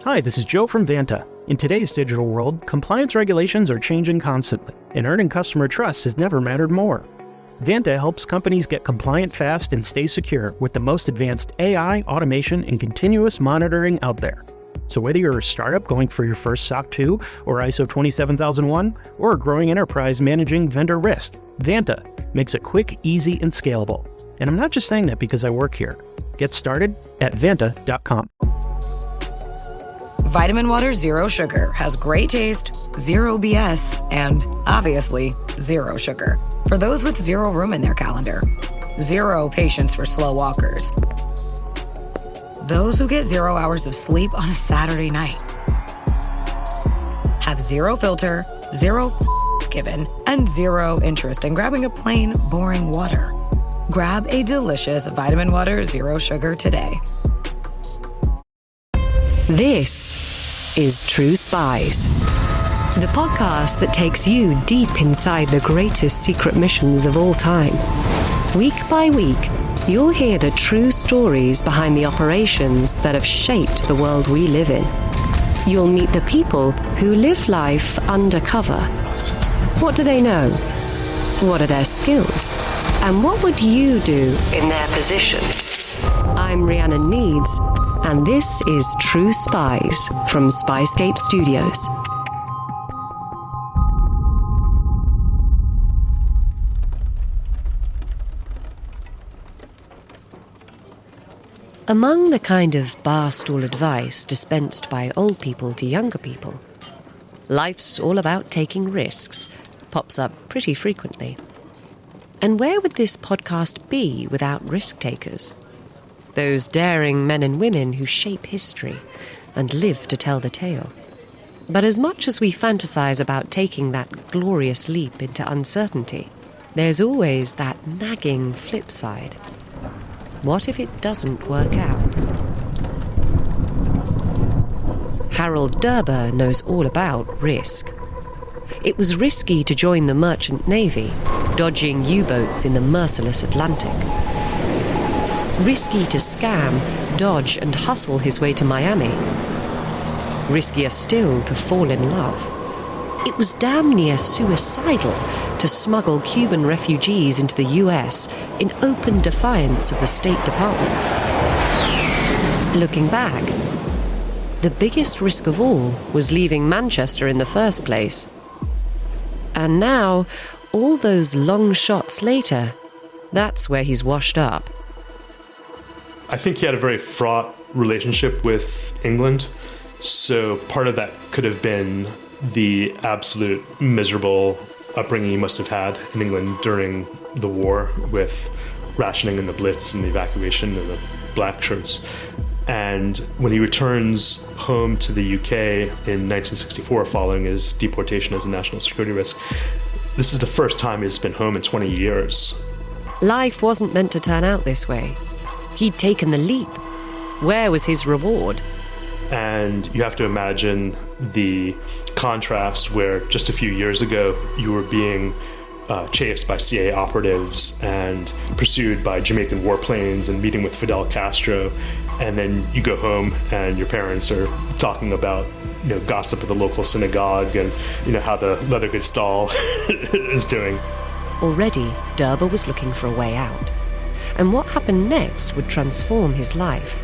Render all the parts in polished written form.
Hi, this is Joe from Vanta. In today's digital world, compliance regulations are changing constantly, and earning customer trust has never mattered more. Vanta helps companies get compliant fast and stay secure with the most advanced AI, automation, and continuous monitoring out there. So whether you're a startup going for your first SOC 2 or ISO 27001, or a growing enterprise managing vendor risk, Vanta makes it quick, easy, and scalable. And I'm not just saying that because I work here. Get started at vanta.com. Vitamin Water Zero Sugar has great taste, zero BS, and obviously zero sugar. For those with zero room in their calendar, zero patience for slow walkers, those who get 0 hours of sleep on a Saturday night, have zero filter, zero given, and zero interest in grabbing a plain, boring water. Grab a delicious Vitamin Water Zero Sugar today. This is True Spies, the podcast that takes you deep inside the greatest secret missions of all time. Week by week, you'll hear the true stories behind the operations that have shaped the world we live in. You'll meet the people who live life undercover. What do they know? What are their skills? And what would you do in their position? I'm Rhiannon Needs, and this is True Spies from SPYSCAPE Studios. Among the kind of barstool advice dispensed by old people to younger people, life's all about taking risks pops up pretty frequently. And where would this podcast be without risk takers? Those daring men and women who shape history and live to tell the tale. But as much as we fantasize about taking that glorious leap into uncertainty, there's always that nagging flip side. What if it doesn't work out? Harold Derber knows all about risk. It was risky to join the merchant navy, dodging U-boats in the merciless Atlantic. Risky to scam, dodge, and hustle his way to Miami. Riskier still to fall in love. It was damn near suicidal to smuggle Cuban refugees into the US in open defiance of the State Department. Looking back, the biggest risk of all was leaving Manchester in the first place. And now, all those long shots later, that's where he's washed up. I think he had a very fraught relationship with England. So part of that could have been the absolute miserable upbringing he must have had in England during the war, with rationing and the Blitz and the evacuation of the black shirts. And when he returns home to the UK in 1964, following his deportation as a national security risk, this is the first time he's been home in 20 years. Life wasn't meant to turn out this way. He'd taken the leap. Where was his reward? And you have to imagine the contrast where just a few years ago you were being chased by CIA operatives and pursued by Jamaican warplanes and meeting with Fidel Castro, and then you go home and your parents are talking about gossip at the local synagogue and how the leather goods stall is doing. Already, Derber was looking for a way out. And what happened next would transform his life,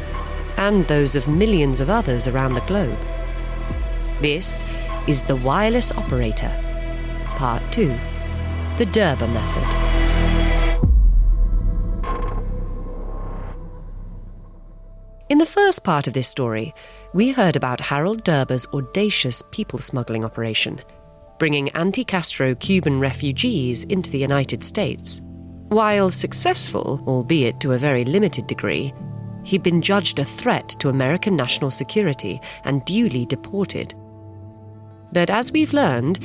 and those of millions of others around the globe. This is The Wireless Operator, Part 2, The Derber Method. In the first part of this story, we heard about Harold Derber's audacious people smuggling operation, bringing anti-Castro Cuban refugees into the United States. While successful, albeit to a very limited degree, he'd been judged a threat to American national security and duly deported. But as we've learned,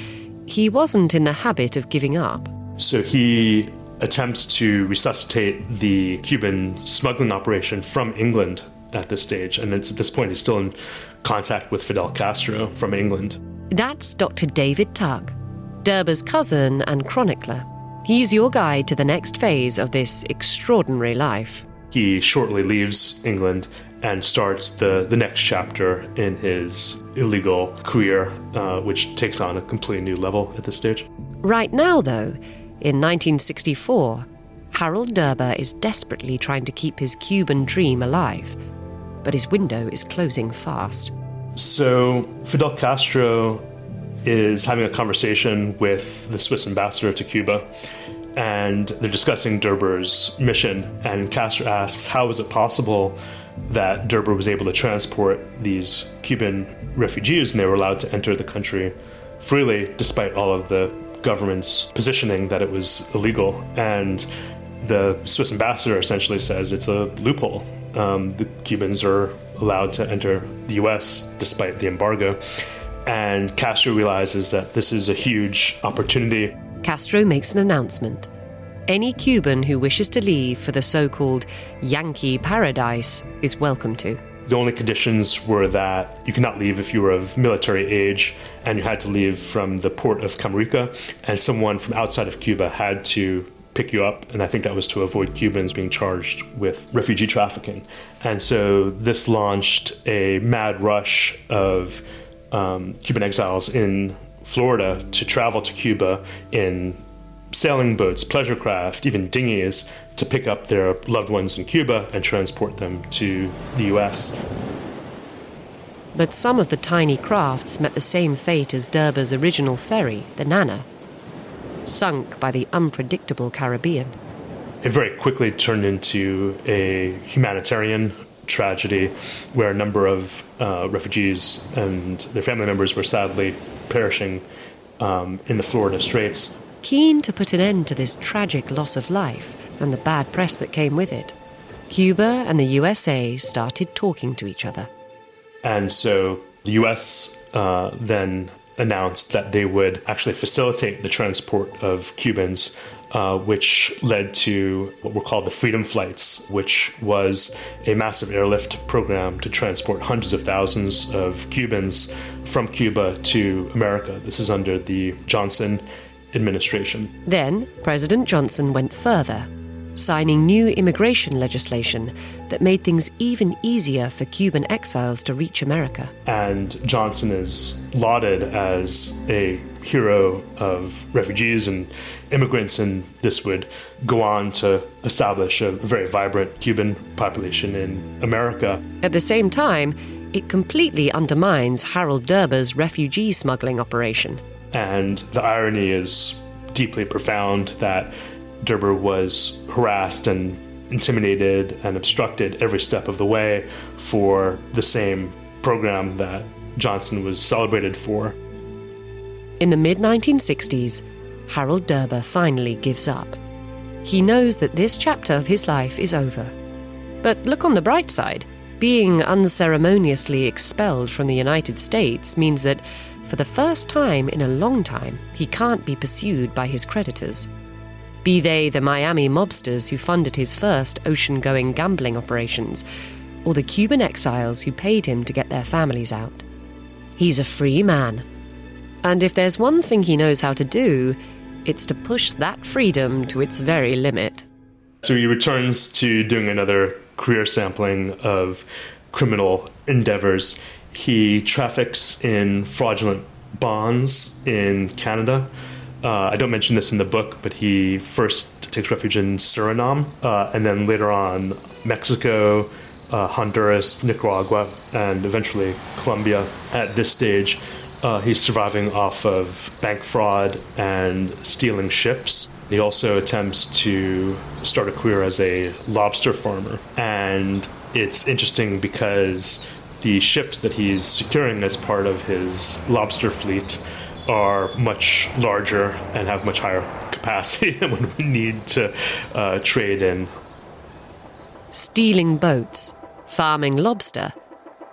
he wasn't in the habit of giving up. So he attempts to resuscitate the Cuban smuggling operation from England at this stage. And at this point, he's still in contact with Fidel Castro from England. That's Dr. David Tuch, Derber's cousin and chronicler. He's your guide to the next phase of this extraordinary life. He shortly leaves England and starts the next chapter in his illegal career, which takes on a completely new level at this stage. Right now, though, in 1964, Harold Derber is desperately trying to keep his Cuban dream alive, but his window is closing fast. So Fidel Castro is having a conversation with the Swiss ambassador to Cuba, and they're discussing Derber's mission, and Castro asks, how is it possible that Derber was able to transport these Cuban refugees and they were allowed to enter the country freely despite all of the government's positioning that it was illegal? And the Swiss ambassador essentially says it's a loophole. The Cubans are allowed to enter the US despite the embargo. And Castro realizes that this is a huge opportunity. Castro makes an announcement. Any Cuban who wishes to leave for the so-called Yankee paradise is welcome to. The only conditions were that you could not leave if you were of military age, and you had to leave from the port of Camarica, and someone from outside of Cuba had to pick you up, and I think that was to avoid Cubans being charged with refugee trafficking. And so this launched a mad rush of Cuban exiles in Florida to travel to Cuba in sailing boats, pleasure craft, even dinghies, to pick up their loved ones in Cuba and transport them to the US. But some of the tiny crafts met the same fate as Derber's original ferry, the Nana, sunk by the unpredictable Caribbean. It very quickly turned into a humanitarian tragedy where a number of refugees and their family members were sadly perishing in the Florida Straits. Keen to put an end to this tragic loss of life and the bad press that came with it, Cuba and the USA started talking to each other. And so the US then announced that they would actually facilitate the transport of Cubans, which led to what were called the Freedom Flights, which was a massive airlift program to transport hundreds of thousands of Cubans from Cuba to America. This is under the Johnson administration. Then President Johnson went further, signing new immigration legislation that made things even easier for Cuban exiles to reach America. And Johnson is lauded as a hero of refugees and immigrants, and this would go on to establish a very vibrant Cuban population in America. At the same time, it completely undermines Harold Derber's refugee smuggling operation. And the irony is deeply profound that Derber was harassed and intimidated and obstructed every step of the way for the same program that Johnson was celebrated for. In the mid-1960s, Harold Derber finally gives up. He knows that this chapter of his life is over. But look on the bright side. Being unceremoniously expelled from the United States means that, for the first time in a long time, he can't be pursued by his creditors. Be they the Miami mobsters who funded his first ocean-going gambling operations, or the Cuban exiles who paid him to get their families out. He's a free man. And if there's one thing he knows how to do, it's to push that freedom to its very limit. So he returns to doing another career sampling of criminal endeavors. He traffics in fraudulent bonds in Canada. I don't mention this in the book, but he first takes refuge in Suriname, and then later on Mexico, Honduras, Nicaragua, and eventually Colombia. At this stage, he's surviving off of bank fraud and stealing ships. He also attempts to start a career as a lobster farmer. And it's interesting because the ships that he's securing as part of his lobster fleet are much larger and have much higher capacity than what we need to trade in. Stealing boats, farming lobster.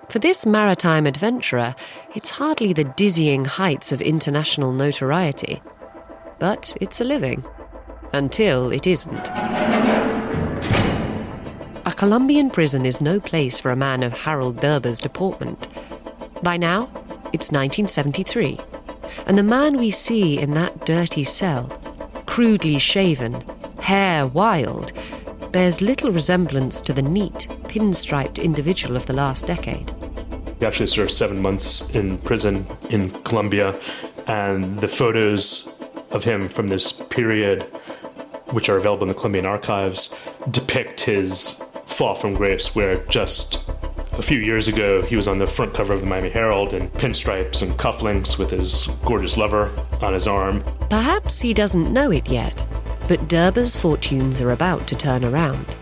For this maritime adventurer, it's hardly the dizzying heights of international notoriety. But it's a living. Until it isn't. A Colombian prison is no place for a man of Harold Derber's deportment. By now, it's 1973, and the man we see in that dirty cell, crudely shaven, hair wild, bears little resemblance to the neat, pinstriped individual of the last decade. He actually served 7 months in prison in Colombia, and the photos of him from this period, which are available in the Colombian archives, depict his fall from grace, where just a few years ago he was on the front cover of the Miami Herald in pinstripes and cufflinks with his gorgeous lover on his arm. Perhaps he doesn't know it yet, but Derber's fortunes are about to turn around.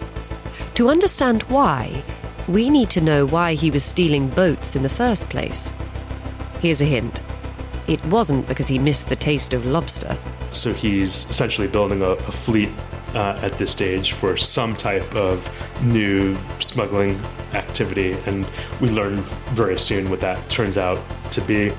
To understand why, we need to know why he was stealing boats in the first place. Here's a hint. It wasn't because he missed the taste of lobster. So he's essentially building a fleet at this stage for some type of new smuggling activity, and we learn very soon what that turns out to be.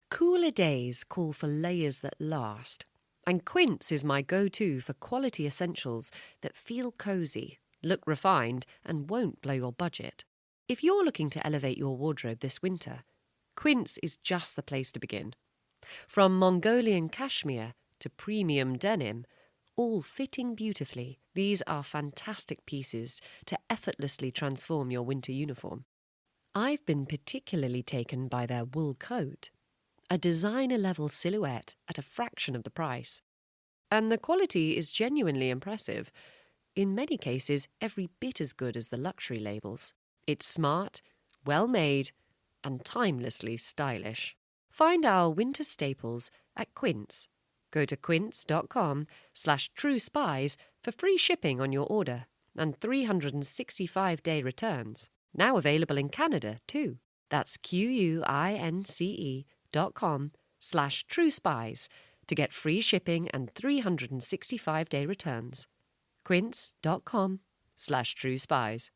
Cooler days call for layers that last, and Quince is my go-to for quality essentials that feel cozy, look refined, and won't blow your budget. If you're looking to elevate your wardrobe this winter, Quince is just the place to begin. From Mongolian cashmere to premium denim, all fitting beautifully, these are fantastic pieces to effortlessly transform your winter uniform. I've been particularly taken by their wool coat, a designer-level silhouette at a fraction of the price. And the quality is genuinely impressive. In many cases, every bit as good as the luxury labels. It's smart, well-made, and timelessly stylish. Find our winter staples at Quince. Go to quince.com/truespies for free shipping on your order and 365-day returns. Now available in Canada too. That's QUINCE.com/truespies to get free shipping and 365-day returns. Quince.com/truespies.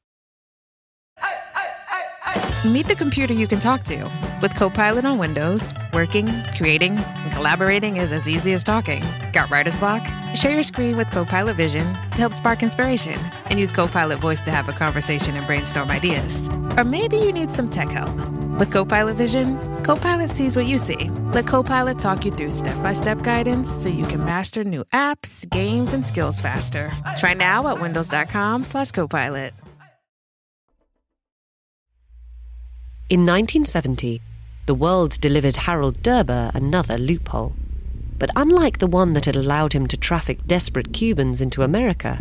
Meet the computer you can talk to. With Copilot on Windows, working, creating, and collaborating is as easy as talking. Got writer's block? Share your screen with Copilot Vision to help spark inspiration, and use Copilot Voice to have a conversation and brainstorm ideas. Or maybe you need some tech help. With Copilot Vision, Copilot sees what you see. Let Copilot talk you through step-by-step guidance so you can master new apps, games, and skills faster. Try now at windows.com/Copilot. In 1970, the world delivered Harold Derber another loophole. But unlike the one that had allowed him to traffic desperate Cubans into America,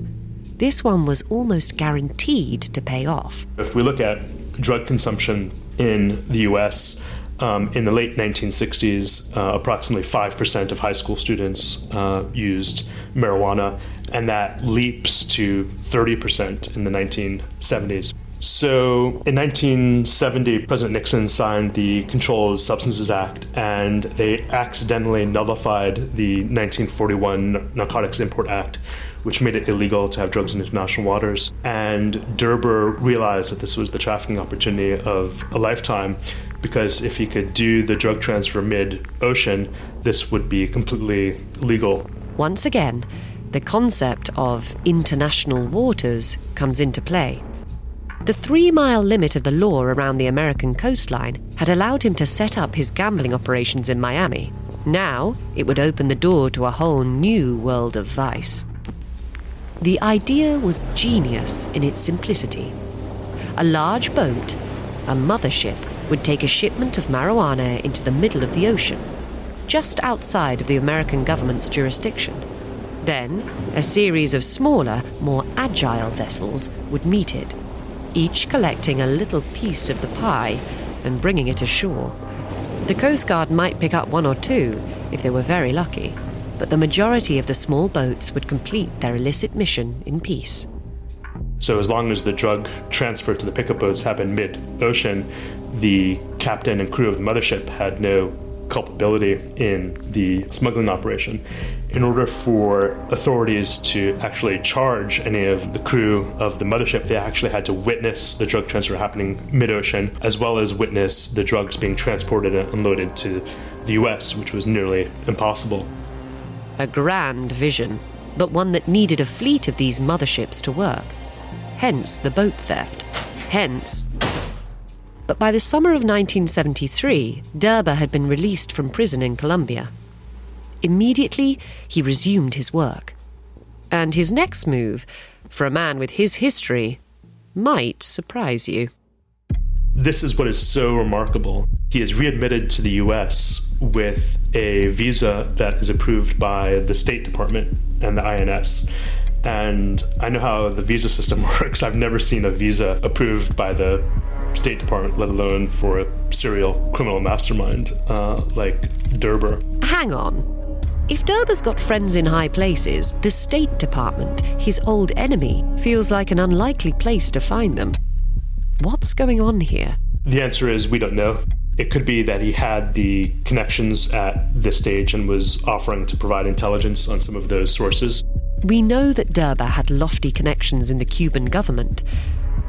this one was almost guaranteed to pay off. If we look at drug consumption in the U.S., in the late 1960s, approximately 5% of high school students used marijuana, and that leaps to 30% in the 1970s. So in 1970, President Nixon signed the Controlled Substances Act, and they accidentally nullified the 1941 Narcotics Import Act, which made it illegal to have drugs in international waters. And Derber realized that this was the trafficking opportunity of a lifetime, because if he could do the drug transfer mid-ocean, this would be completely legal. Once again, the concept of international waters comes into play. The 3-mile limit of the law around the American coastline had allowed him to set up his gambling operations in Miami. Now, it would open the door to a whole new world of vice. The idea was genius in its simplicity. A large boat, a mothership, would take a shipment of marijuana into the middle of the ocean, just outside of the American government's jurisdiction. Then, a series of smaller, more agile vessels would meet it, each collecting a little piece of the pie and bringing it ashore. The Coast Guard might pick up one or two if they were very lucky, but the majority of the small boats would complete their illicit mission in peace. So as long as the drug transfer to the pickup boats happened mid-ocean, the captain and crew of the mothership had no culpability in the smuggling operation. In order for authorities to actually charge any of the crew of the mothership, they actually had to witness the drug transfer happening mid-ocean, as well as witness the drugs being transported and unloaded to the US, which was nearly impossible. A grand vision, but one that needed a fleet of these motherships to work. Hence the boat theft. But by the summer of 1973, Derber had been released from prison in Colombia. Immediately, he resumed his work, And his next move, for a man with his history, might surprise you. This is what is so remarkable. He is readmitted to the US with a visa that is approved by the State Department and the INS. And I know how the visa system works. I've never seen a visa approved by the State Department, let alone for a serial criminal mastermind like Derber. Hang on. If Derber's got friends in high places, the State Department, his old enemy, feels like an unlikely place to find them. What's going on here? The answer is we don't know. It could be that he had the connections at this stage and was offering to provide intelligence on some of those sources. We know that Derber had lofty connections in the Cuban government,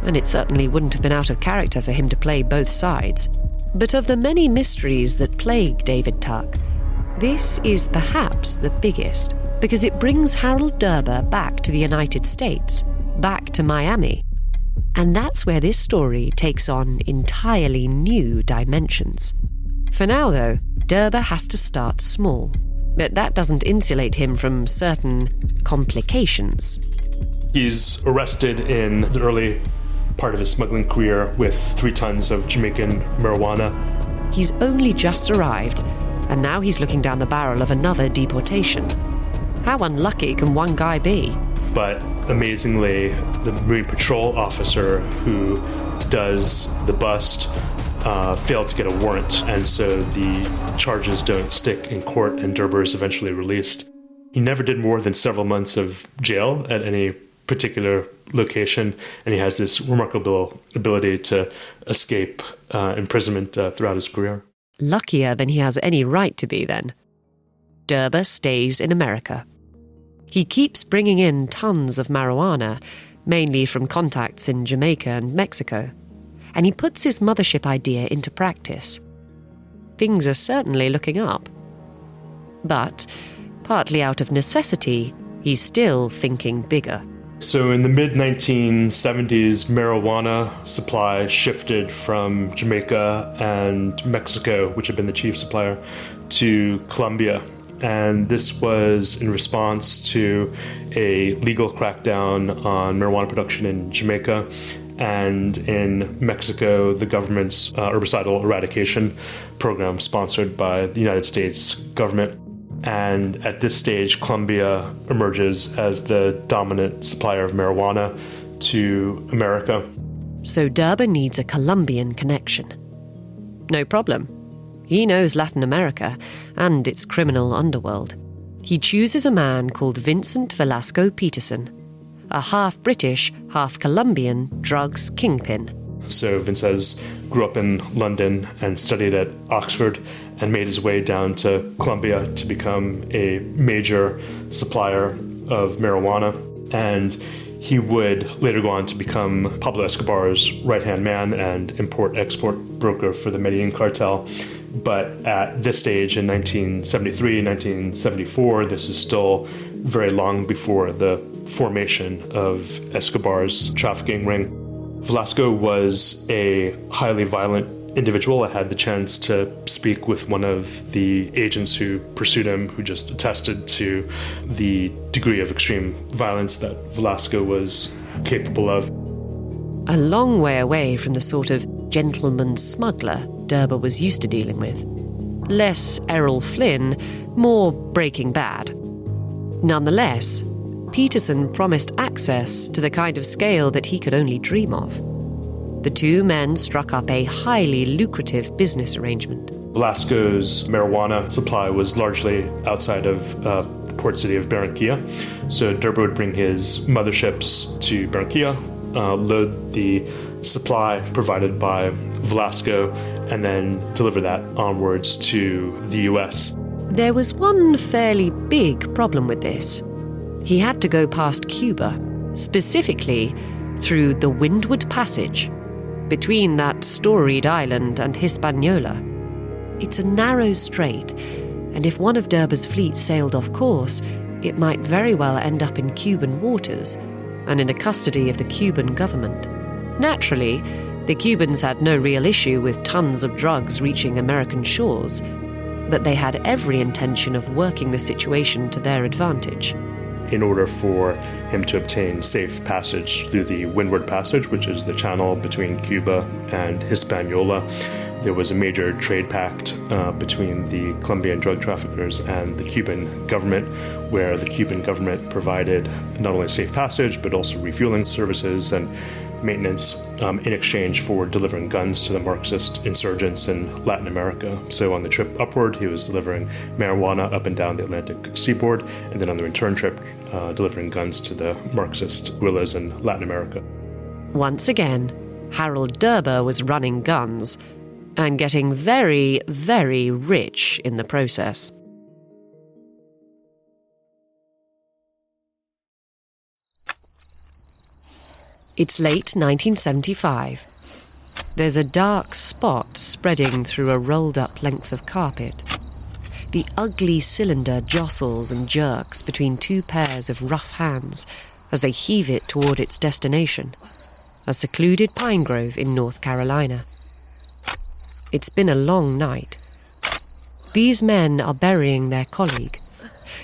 and it certainly wouldn't have been out of character for him to play both sides. But of the many mysteries that plague David Tuch, this is perhaps the biggest, because it brings Harold Derber back to the United States, back to Miami. And that's where this story takes on entirely new dimensions. For now, though, Derber has to start small, but that doesn't insulate him from certain complications. He's arrested in the early part of his smuggling career with 3 tons of Jamaican marijuana. He's only just arrived, and now he's looking down the barrel of another deportation. How unlucky can one guy be? But amazingly, the Marine Patrol officer who does the bust failed to get a warrant, and so the charges don't stick in court, and Derber is eventually released. He never did more than several months of jail at any particular location, and he has this remarkable ability to escape imprisonment throughout his career. Luckier than he has any right to be, then. Derber stays in America. He keeps bringing in tons of marijuana, mainly from contacts in Jamaica and Mexico, and he puts his mothership idea into practice. Things are certainly looking up. But, partly out of necessity, he's still thinking bigger. So in the mid-1970s, marijuana supply shifted from Jamaica and Mexico, which had been the chief supplier, to Colombia. And this was in response to a legal crackdown on marijuana production in Jamaica. And in Mexico, the government's herbicidal eradication program sponsored by the United States government. And at this stage, Colombia emerges as the dominant supplier of marijuana to America. So Derber needs a Colombian connection. No problem. He knows Latin America and its criminal underworld. He chooses a man called Vincent Velasco Peterson, a half-British, half-Colombian drugs kingpin. So Vinces grew up in London and studied at Oxford and made his way down to Colombia to become a major supplier of marijuana. And he would later go on to become Pablo Escobar's right-hand man and import-export broker for the Medellin cartel. But at this stage, in 1973, 1974, this is still very long before the formation of Escobar's trafficking ring. Velasco was a highly violent individual. I had the chance to speak with one of the agents who pursued him, who just attested to the degree of extreme violence that Velasco was capable of. A long way away from the sort of gentleman smuggler Derber was used to dealing with. Less Errol Flynn, more Breaking Bad. Nonetheless, Peterson promised access to the kind of scale that he could only dream of. The two men struck up a highly lucrative business arrangement. Velasco's marijuana supply was largely outside of the port city of Barranquilla. So Derber would bring his motherships to Barranquilla, load the supply provided by Velasco, and then deliver that onwards to the US. There was one fairly big problem with this. He had to go past Cuba, specifically through the Windward Passage, between that storied island and Hispaniola. It's a narrow strait, and if one of Derber's fleets sailed off course, it might very well end up in Cuban waters and in the custody of the Cuban government. Naturally, the Cubans had no real issue with tons of drugs reaching American shores, but they had every intention of working the situation to their advantage. in order for him to obtain safe passage through the Windward Passage, which is the channel between Cuba and Hispaniola. There was a major trade pact between the Colombian drug traffickers and the Cuban government, where the Cuban government provided not only safe passage, but also refueling services and maintenance in exchange for delivering guns to the Marxist insurgents in Latin America. So on the trip upward, he was delivering marijuana up and down the Atlantic seaboard, and then on the return trip, delivering guns to the Marxist guerrillas in Latin America. Once again, Harold Derber was running guns and getting very, very rich in the process. It's late 1975. There's a dark spot spreading through a rolled-up length of carpet. The ugly cylinder jostles and jerks between two pairs of rough hands as they heave it toward its destination, a secluded pine grove in North Carolina. It's been a long night. These men are burying their colleague.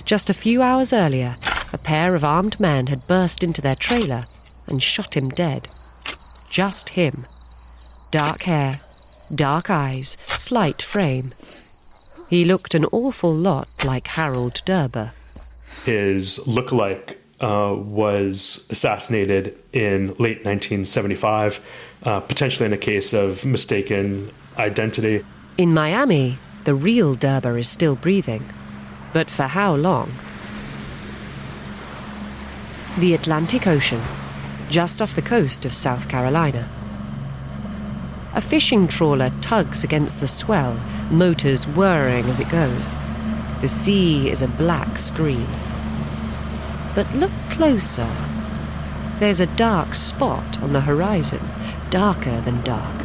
Just a few hours earlier, a pair of armed men had burst into their trailer and shot him dead. Just him. Dark hair, dark eyes, slight frame. He looked an awful lot like Harold Derber. His lookalike was assassinated in late 1975, potentially in a case of mistaken identity. In Miami, the real Derber is still breathing. But for how long? The Atlantic Ocean, just off the coast of South Carolina. A fishing trawler tugs against the swell, motors whirring as it goes. The sea is a black screen. But look closer. There's a dark spot on the horizon, darker than dark.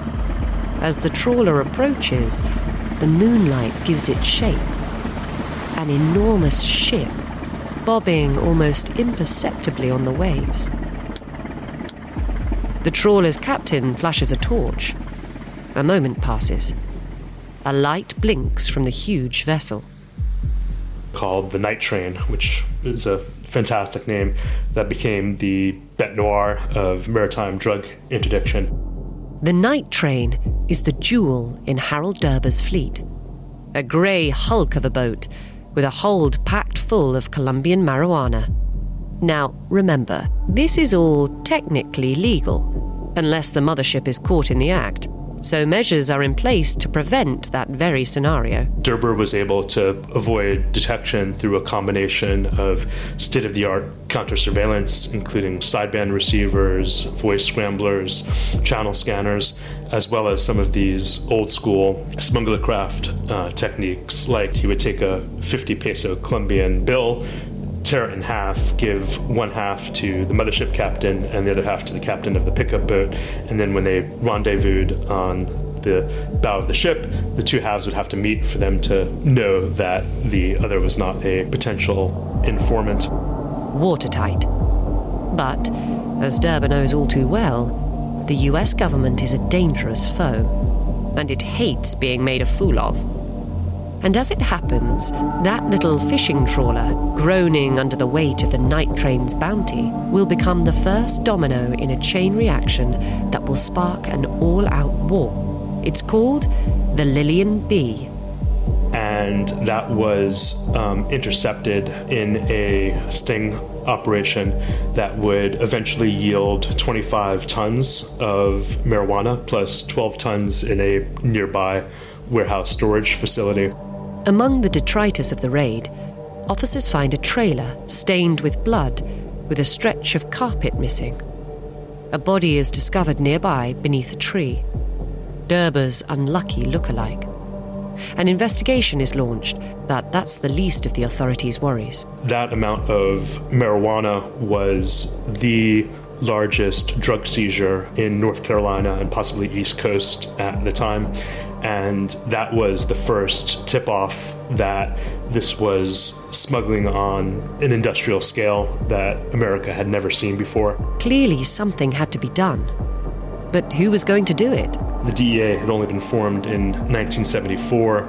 As the trawler approaches, the moonlight gives it shape. An enormous ship, bobbing almost imperceptibly on the waves. The trawler's captain flashes a torch. A moment passes. A light blinks from the huge vessel. Called the Night Train, which is a fantastic name that became the bête noire of maritime drug interdiction. The Night Train is the jewel in Harold Derber's fleet. A grey hulk of a boat with a hold packed full of Colombian marijuana. Now, remember, this is all technically legal, unless the mothership is caught in the act. So measures are in place to prevent that very scenario. Derber was able to avoid detection through a combination of state-of-the-art counter-surveillance, including sideband receivers, voice scramblers, channel scanners, as well as some of these old-school smugglercraft techniques, like he would take a 50 peso Colombian bill, tear it in half, give one half to the mothership captain and the other half to the captain of the pickup boat, and then when they rendezvoused on the bow of the ship, the two halves would have to meet for them to know that the other was not a potential informant. Watertight. But, as Derber knows all too well, the US government is a dangerous foe, and it hates being made a fool of. And as it happens, that little fishing trawler, groaning under the weight of the night train's bounty, will become the first domino in a chain reaction that will spark an all-out war. It's called the Lillian B. And that was intercepted in a sting operation that would eventually yield 25 tons of marijuana plus 12 tons in a nearby warehouse storage facility. Among the detritus of the raid, officers find a trailer stained with blood with a stretch of carpet missing. A body is discovered nearby beneath a tree. Derber's unlucky look-alike. An investigation is launched, but that's the least of the authorities' worries. That amount of marijuana was the largest drug seizure in North Carolina and possibly East Coast at the time. And that was the first tip-off that this was smuggling on an industrial scale that America had never seen before. Clearly something had to be done. But who was going to do it? The DEA had only been formed in 1974,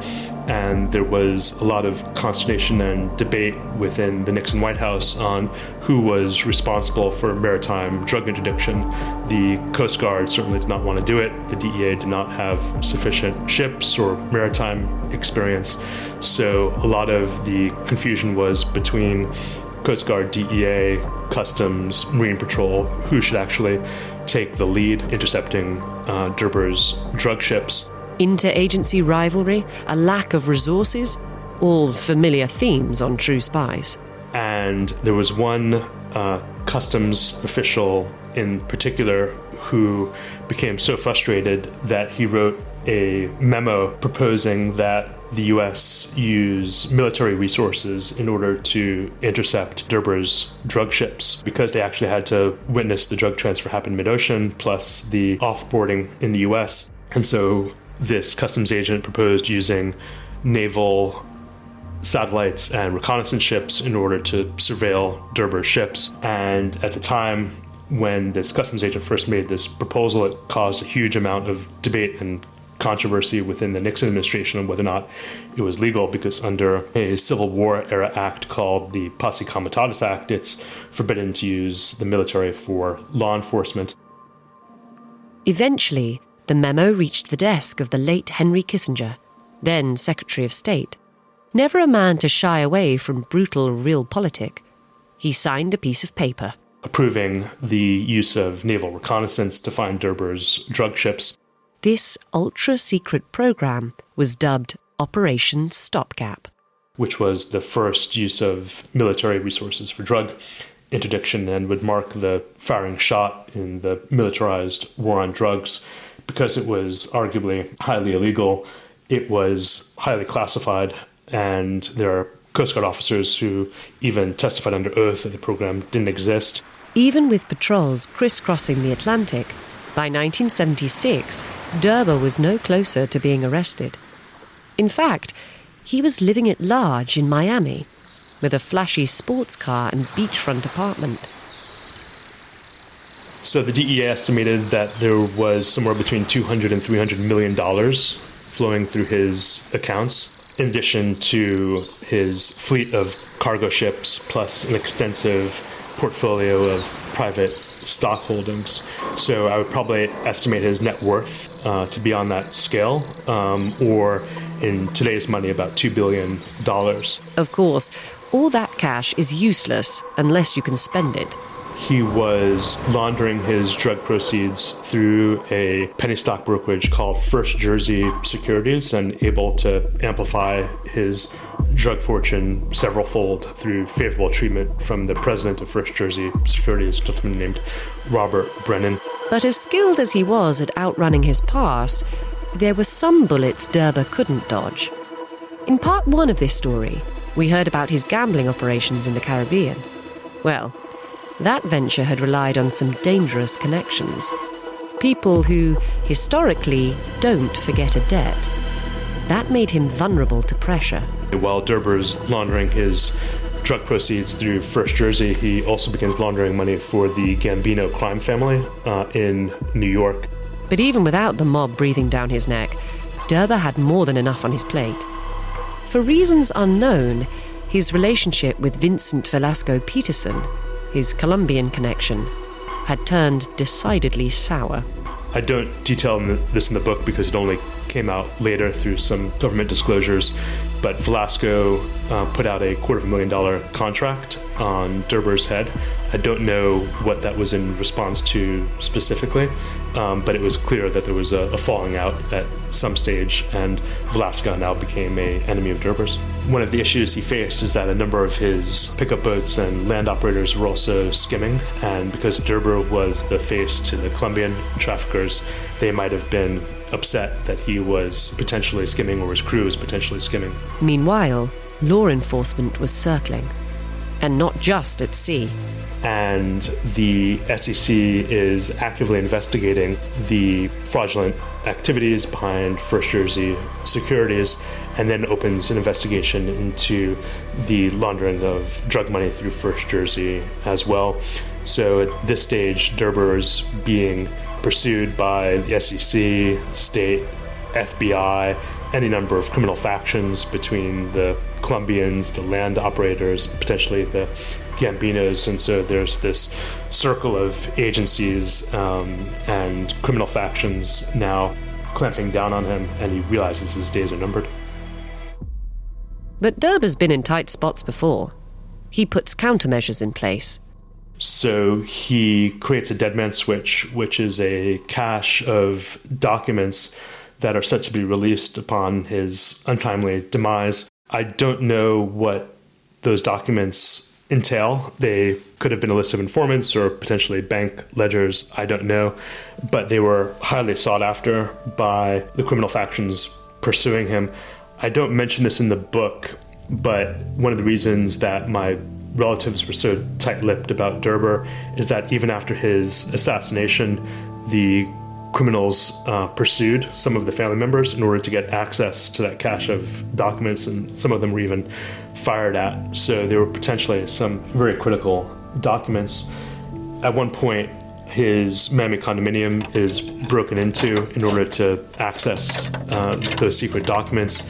and there was a lot of consternation and debate within the Nixon White House on who was responsible for maritime drug interdiction. The Coast Guard certainly did not want to do it. The DEA did not have sufficient ships or maritime experience. So a lot of the confusion was between Coast Guard, DEA, Customs, Marine Patrol, who should actually take the lead intercepting Derber's drug ships. Interagency rivalry, a lack of resources, all familiar themes on True Spies. And there was one customs official in particular who became so frustrated that he wrote a memo proposing that the U.S. use military resources in order to intercept Derber's drug ships, because they actually had to witness the drug transfer happen mid-ocean, plus the offboarding in the U.S. And so this customs agent proposed using naval satellites and reconnaissance ships in order to surveil Derber's ships. And at the time when this customs agent first made this proposal, it caused a huge amount of debate and controversy within the Nixon administration on whether or not it was legal, because under a Civil War era act called the Posse Comitatus Act, it's forbidden to use the military for law enforcement. Eventually, the memo reached the desk of the late Henry Kissinger, then Secretary of State. Never a man to shy away from brutal realpolitik, he signed a piece of paper approving the use of naval reconnaissance to find Derber's drug ships. This ultra-secret program was dubbed Operation Stopgap, which was the first use of military resources for drug interdiction and would mark the firing shot in the militarized war on drugs. Because it was arguably highly illegal, it was highly classified, and there are Coast Guard officers who even testified under oath that the program didn't exist. Even with patrols crisscrossing the Atlantic, by 1976, Derber was no closer to being arrested. In fact, he was living at large in Miami, with a flashy sports car and beachfront apartment. So the DEA estimated that there was somewhere between $200 and $300 million flowing through his accounts, in addition to his fleet of cargo ships, plus an extensive portfolio of private stock holdings. So I would probably estimate his net worth to be on that scale, or in today's money, about $2 billion. Of course, all that cash is useless unless you can spend it. He was laundering his drug proceeds through a penny stock brokerage called First Jersey Securities, and able to amplify his drug fortune several-fold through favorable treatment from the president of First Jersey Securities, a gentleman named Robert Brennan. But as skilled as he was at outrunning his past, there were some bullets Derber couldn't dodge. In part one of this story, we heard about his gambling operations in the Caribbean. Well, that venture had relied on some dangerous connections. People who, historically, don't forget a debt. That made him vulnerable to pressure. While Derber's laundering his drug proceeds through First Jersey, he also begins laundering money for the Gambino crime family in New York. But even without the mob breathing down his neck, Derber had more than enough on his plate. For reasons unknown, his relationship with Vincent Velasco Peterson, his Colombian connection, had turned decidedly sour. I don't detail this in the book because it only came out later through some government disclosures, but Velasco put out a $250,000 contract on Derber's head. I don't know what that was in response to specifically, but it was clear that there was a falling out at some stage, and Velasco now became an enemy of Derber's. One of the issues he faced is that a number of his pickup boats and land operators were also skimming, and because Derber was the face to the Colombian traffickers, they might have been upset that he was potentially skimming, or his crew was potentially skimming. Meanwhile, law enforcement was circling, and not just at sea. And the SEC is actively investigating the fraudulent activities behind First Jersey Securities, and then opens an investigation into the laundering of drug money through First Jersey as well. So at this stage, Derber is being pursued by the SEC, state, FBI, any number of criminal factions between the Colombians, the land operators, potentially the Gambinos, and so there's this circle of agencies and criminal factions now clamping down on him, and he realizes his days are numbered. But Derber's been in tight spots before. He puts countermeasures in place. So he creates a dead man switch, which is a cache of documents that are set to be released upon his untimely demise. I don't know what those documents entail. They could have been a list of informants or potentially bank ledgers. I don't know. But they were highly sought after by the criminal factions pursuing him. I don't mention this in the book, but one of the reasons that my relatives were so tight-lipped about Derber is that even after his assassination, the criminals pursued some of the family members in order to get access to that cache of documents, and some of them were even fired at. So there were potentially some very critical documents. At one point, his Miami condominium is broken into in order to access those secret documents.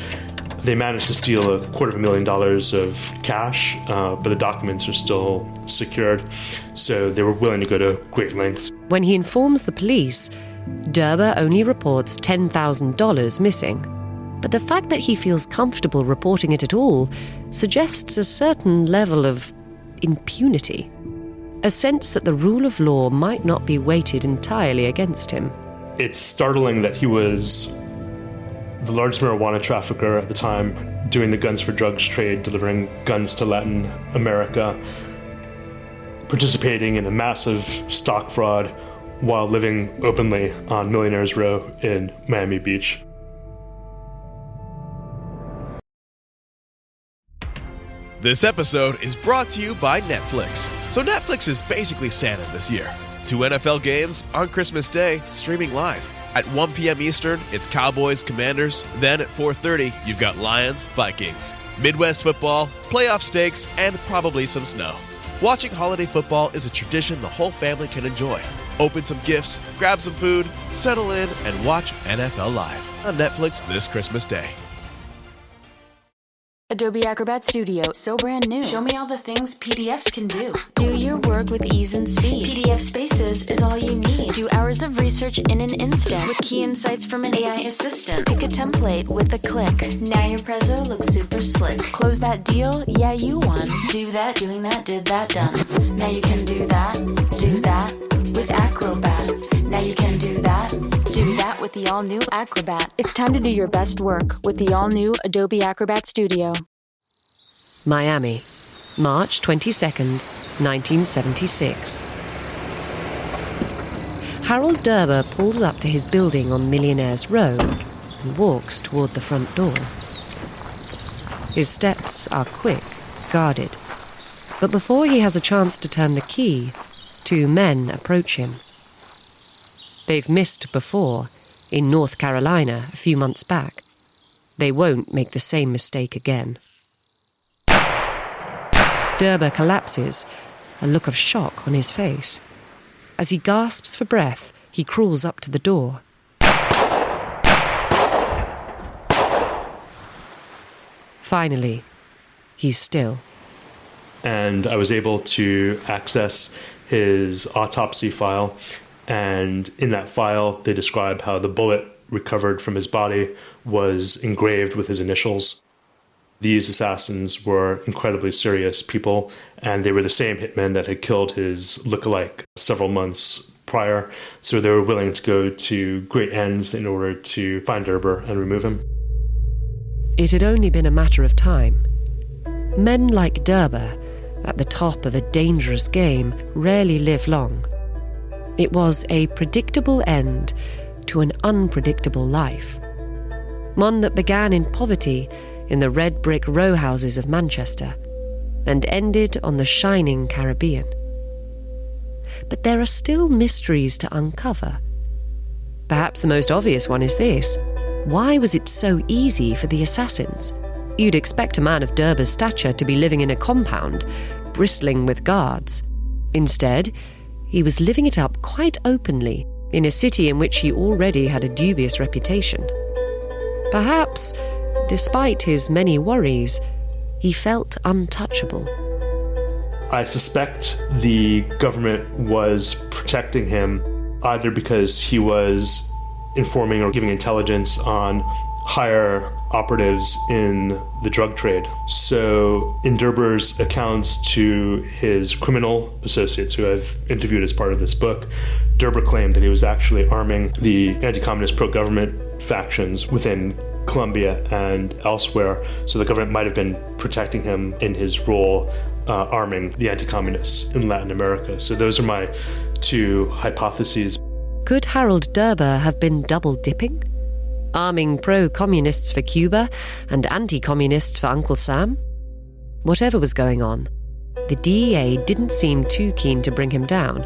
They managed to steal $250,000 of cash, but the documents are still secured, so they were willing to go to great lengths. When he informs the police, Derber only reports $10,000 missing. But the fact that he feels comfortable reporting it at all suggests a certain level of impunity, a sense that the rule of law might not be weighted entirely against him. It's startling that he was the largest marijuana trafficker at the time, doing the guns for drugs trade, delivering guns to Latin America, participating in a massive stock fraud while living openly on Millionaire's Row in Miami Beach. This episode is brought to you by Netflix. So Netflix is basically Santa this year. 2 NFL games on Christmas Day, streaming live. At 1 p.m. Eastern, it's Cowboys, Commanders. Then at 4:30, you've got Lions, Vikings. Midwest football, playoff stakes, and probably some snow. Watching holiday football is a tradition the whole family can enjoy. Open some gifts, grab some food, settle in, and watch NFL Live on Netflix this Christmas Day. Adobe Acrobat Studio, so brand new. Show me all the things PDFs can do. Do your work with ease and speed. PDF Spaces is all you need. Do hours of research in an instant with key insights from an AI assistant. Pick a template with a click. Now your prezzo looks super slick. Close that deal? Yeah, you won. Do that, doing that, did that, done. Now you can do that with Acrobat. Now you can do that with the all-new Acrobat. It's time to do your best work with the all-new Adobe Acrobat Studio. Miami, March 22nd, 1976. Harold Derber pulls up to his building on Millionaire's Row and walks toward the front door. His steps are quick, guarded. But before he has a chance to turn the key, 2 men approach him. They've missed before, in North Carolina a few months back. They won't make the same mistake again. Derber collapses, a look of shock on his face. As he gasps for breath, he crawls up to the door. Finally, he's still. And I was able to access his autopsy file, and in that file they describe how the bullet recovered from his body was engraved with his initials. These assassins were incredibly serious people, and they were the same hitmen that had killed his lookalike several months prior, so they were willing to go to great ends in order to find Derber and remove him. It had only been a matter of time. Men like Derber, at the top of a dangerous game, rarely live long. It was a predictable end to an unpredictable life. One that began in poverty in the red brick row houses of Manchester and ended on the shining Caribbean. But there are still mysteries to uncover. Perhaps the most obvious one is this: why was it so easy for the assassins? You'd expect a man of Derber's stature to be living in a compound, bristling with guards. Instead, he was living it up quite openly in a city in which he already had a dubious reputation. Perhaps, despite his many worries, he felt untouchable. I suspect the government was protecting him either because he was informing or giving intelligence on higher operatives in the drug trade. So in Derber's accounts to his criminal associates who I've interviewed as part of this book, Derber claimed that he was actually arming the anti-communist pro-government factions within Colombia and elsewhere. So the government might have been protecting him in his role arming the anti-communists in Latin America. So those are my two hypotheses. Could Harold Derber have been double-dipping? Arming pro-communists for Cuba and anti-communists for Uncle Sam? Whatever was going on, the DEA didn't seem too keen to bring him down,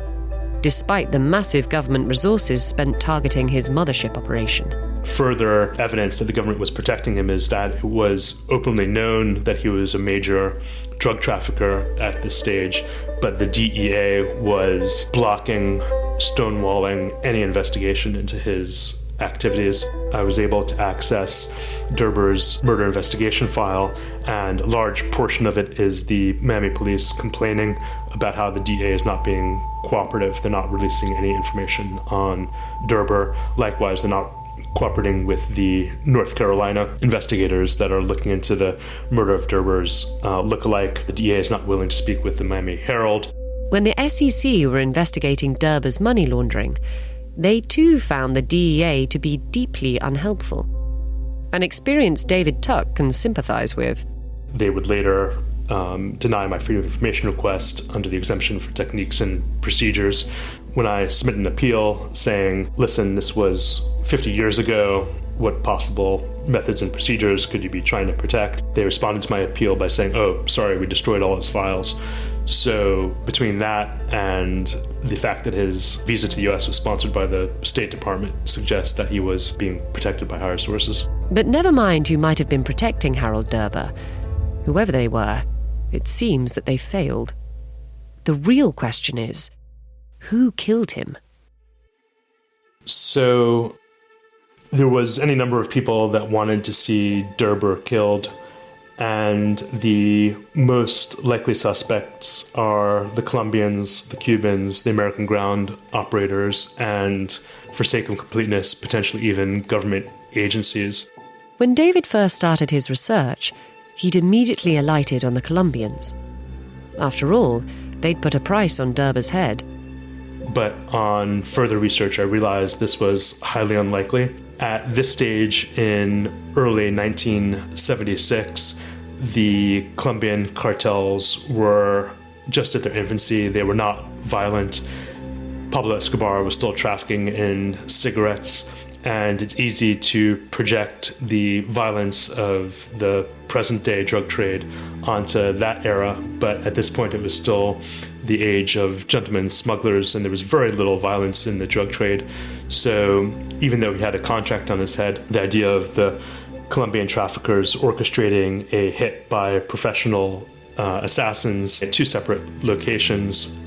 despite the massive government resources spent targeting his mothership operation. Further evidence that the government was protecting him is that it was openly known that he was a major drug trafficker at this stage, but the DEA was blocking, stonewalling any investigation into his activities. I was able to access Derber's murder investigation file, and a large portion of it is the Miami police complaining about how the DEA is not being cooperative. They're not releasing any information on Derber. Likewise, they're not cooperating with the North Carolina investigators that are looking into the murder of Derber's lookalike. The DEA is not willing to speak with the Miami Herald. When the SEC were investigating Derber's money laundering, they too found the DEA to be deeply unhelpful. An experience David Tuch can sympathize with. They would later deny my freedom of information request under the exemption for techniques and procedures. When I submitted an appeal saying, listen, this was 50 years ago, what possible methods and procedures could you be trying to protect? They responded to my appeal by saying, oh, sorry, we destroyed all his files. So between that and the fact that his visa to the US was sponsored by the State Department suggests that he was being protected by higher sources. But never mind who might have been protecting Harold Derber. Whoever they were, it seems that they failed. The real question is, who killed him? So there was any number of people that wanted to see Derber killed, and the most likely suspects are the Colombians, the Cubans, the American ground operators, and, for sake of completeness, potentially even government agencies. When David first started his research, he'd immediately alighted on the Colombians. After all, they'd put a price on Derber's head. But on further research, I realized this was highly unlikely. At this stage in early 1976, the Colombian cartels were just at their infancy. They were not violent. Pablo Escobar was still trafficking in cigarettes, and it's easy to project the violence of the present-day drug trade onto that era. But at this point, it was still the age of gentlemen smugglers, and there was very little violence in the drug trade. So even though he had a contract on his head, the idea of the Colombian traffickers orchestrating a hit by professional assassins at two separate locations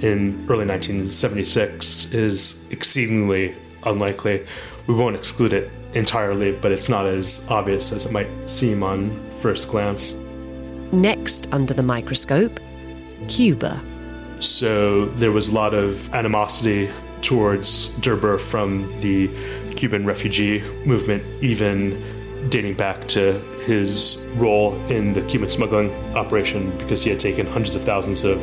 in early 1976 is exceedingly unlikely. We won't exclude it entirely, but it's not as obvious as it might seem on first glance. Next, under the microscope, Cuba. So there was a lot of animosity towards Derber from the Cuban refugee movement, even dating back to his role in the Cuban smuggling operation, because he had taken hundreds of thousands of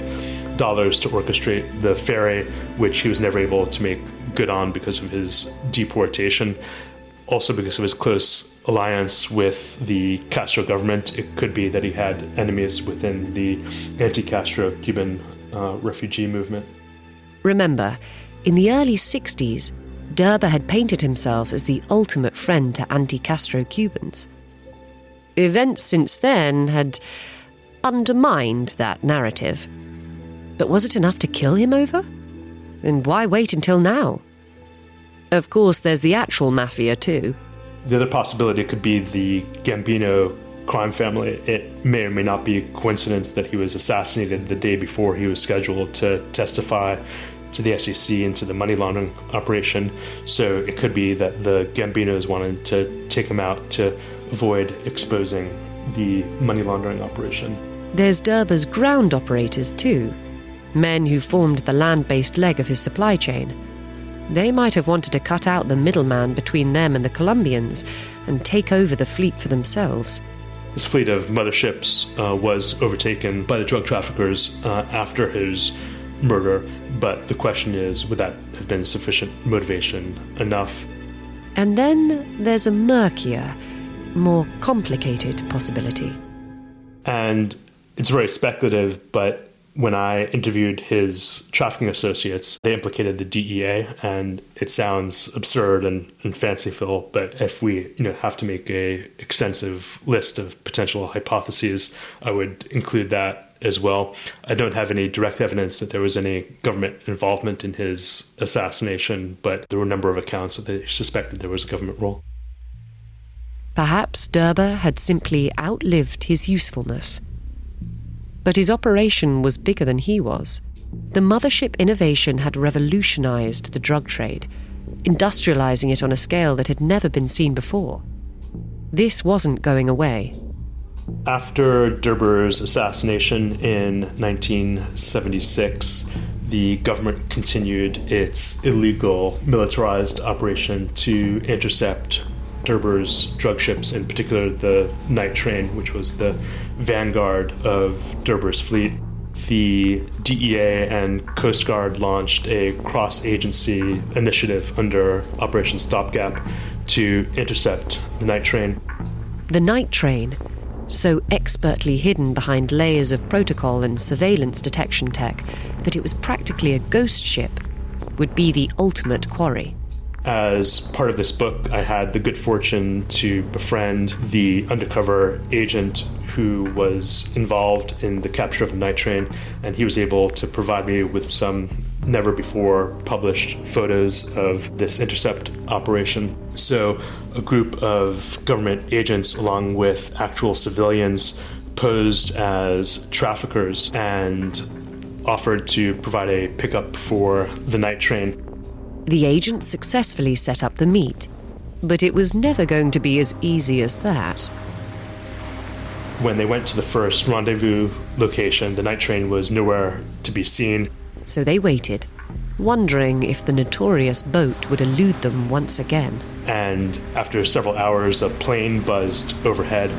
dollars to orchestrate the ferry, which he was never able to make good on because of his deportation. Also because of his close alliance with the Castro government, it could be that he had enemies within the anti-Castro Cuban refugee movement. Remember, in the early 60s, Derber had painted himself as the ultimate friend to anti-Castro Cubans. Events since then had undermined that narrative. But was it enough to kill him over? And why wait until now? Of course, there's the actual mafia too. The other possibility could be the Gambino crime family. It may or may not be a coincidence that he was assassinated the day before he was scheduled to testify to the SEC into the money laundering operation. So it could be that the Gambinos wanted to take him out to avoid exposing the money laundering operation. There's Derber's ground operators too, men who formed the land-based leg of his supply chain. They might have wanted to cut out the middleman between them and the Colombians and take over the fleet for themselves. His fleet of motherships was overtaken by the drug traffickers after his murder, but the question is, would that have been sufficient motivation enough? And then there's a murkier, more complicated possibility. And it's very speculative, but when I interviewed his trafficking associates, they implicated the DEA, and it sounds absurd and fanciful, but if we have to make a extensive list of potential hypotheses, I would include that as well. I don't have any direct evidence that there was any government involvement in his assassination, but there were a number of accounts that they suspected there was a government role. Perhaps Derber had simply outlived his usefulness. But his operation was bigger than he was. The mothership innovation had revolutionized the drug trade, industrializing it on a scale that had never been seen before. This wasn't going away. After Derber's assassination in 1976, the government continued its illegal militarized operation to intercept Derber's drug ships, in particular the night train, which was the vanguard of Derber's fleet. The DEA and Coast Guard launched a cross-agency initiative under Operation Stopgap to intercept the night train. The night train, so expertly hidden behind layers of protocol and surveillance detection tech that it was practically a ghost ship, would be the ultimate quarry. As part of this book, I had the good fortune to befriend the undercover agent who was involved in the capture of the night train, and he was able to provide me with some never-before-published photos of this intercept operation. So a group of government agents, along with actual civilians, posed as traffickers and offered to provide a pickup for the night train. The agent successfully set up the meet, but it was never going to be as easy as that. When they went to the first rendezvous location, the night train was nowhere to be seen. So they waited, wondering if the notorious boat would elude them once again. And after several hours, a plane buzzed overhead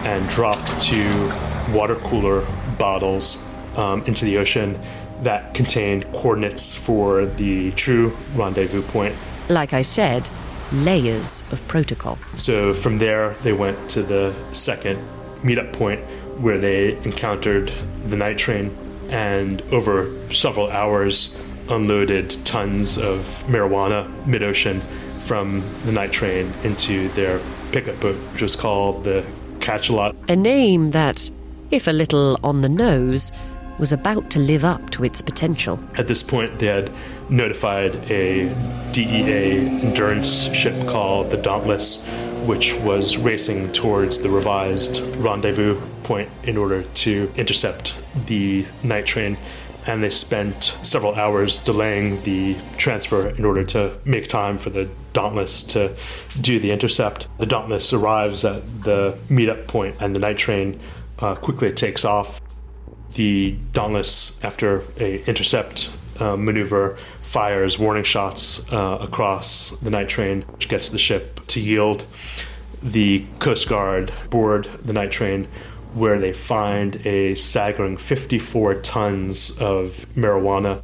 and dropped 2 water cooler bottles into the ocean that contained coordinates for the true rendezvous point. Like I said, layers of protocol. So from there, they went to the second meetup point where they encountered the night train, and over several hours unloaded tons of marijuana mid-ocean from the night train into their pickup boat, which was called the Catch-a-Lot. A name that, if a little on the nose, was about to live up to its potential. At this point, they had notified a DEA endurance ship called the Dauntless, which was racing towards the revised rendezvous point in order to intercept the night train. And they spent several hours delaying the transfer in order to make time for the Dauntless to do the intercept. The Dauntless arrives at the meetup point, and the night train quickly takes off. The Dauntless, after an intercept maneuver, fires warning shots across the night train, which gets the ship to yield. The Coast Guard board the night train, where they find a staggering 54 tons of marijuana.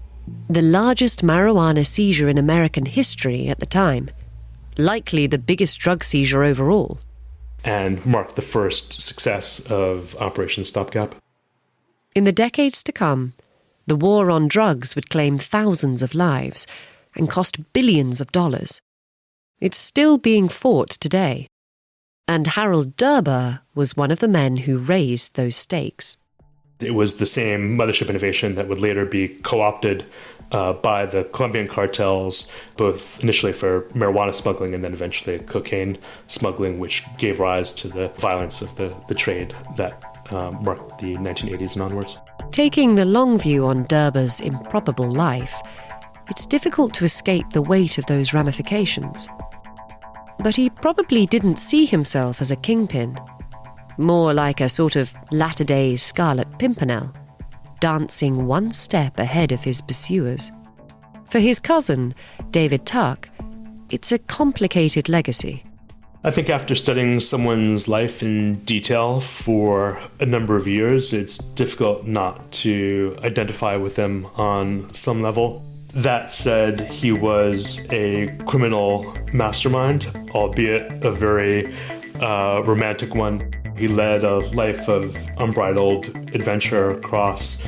The largest marijuana seizure in American history at the time. Likely the biggest drug seizure overall. And marked the first success of Operation Stopgap. In the decades to come, the war on drugs would claim thousands of lives and cost billions of dollars. It's still being fought today. And Harold Derber was one of the men who raised those stakes. It was the same mothership innovation that would later be co-opted by the Colombian cartels, both initially for marijuana smuggling and then eventually cocaine smuggling, which gave rise to the violence of the trade that marked the 1980s and onwards. Taking the long view on Derber's improbable life, it's difficult to escape the weight of those ramifications. But he probably didn't see himself as a kingpin, more like a sort of latter-day Scarlet Pimpernel, dancing one step ahead of his pursuers. For his cousin, David Tuch, it's a complicated legacy. I think after studying someone's life in detail for a number of years, it's difficult not to identify with them on some level. That said, he was a criminal mastermind, albeit a very romantic one. He led a life of unbridled adventure across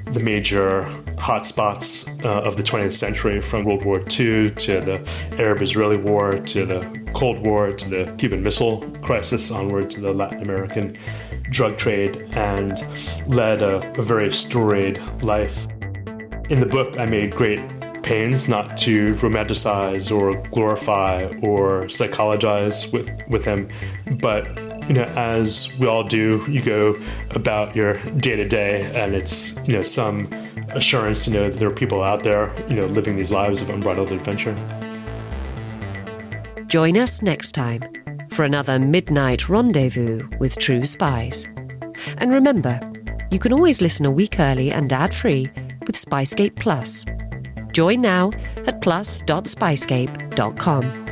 the major hotspots of the 20th century, from World War II to the Arab-Israeli War to the Cold War to the Cuban Missile Crisis, onward to the Latin American drug trade, and led a very storied life. In the book, I made great pains not to romanticize or glorify or psychologize with him, but as we all do, you go about your day-to-day, and it's some assurance that there are people out there living these lives of unbridled adventure. Join us next time for another midnight rendezvous with True Spies. And remember, you can always listen a week early and ad-free with SPYSCAPE Plus. Join now at plus.spyscape.com.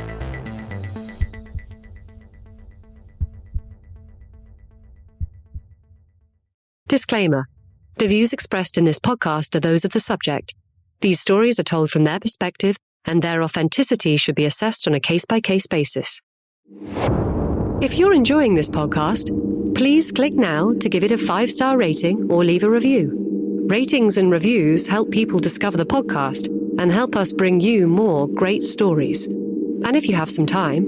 Disclaimer. The views expressed in this podcast are those of the subject. These stories are told from their perspective, and their authenticity should be assessed on a case-by-case basis. If you're enjoying this podcast, please click now to give it a 5-star rating or leave a review. Ratings and reviews help people discover the podcast and help us bring you more great stories. And if you have some time,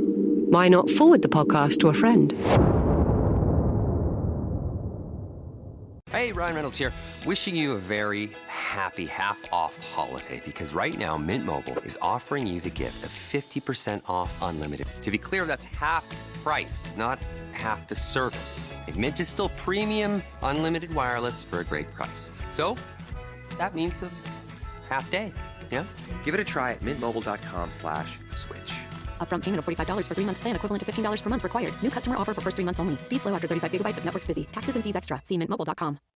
why not forward the podcast to a friend? Hey, Ryan Reynolds here, wishing you a very happy half-off holiday, because right now Mint Mobile is offering you the gift of 50% off unlimited. To be clear, that's half price, not half the service. And Mint is still premium unlimited wireless for a great price. So that means a half day, yeah? Give it a try at mintmobile.com/switch. Upfront payment of $45 for 3-month plan, equivalent to $15 per month required. New customer offer for first 3 months only. Speed slow after 35 gigabytes if network's busy. Taxes and fees extra. See mintmobile.com.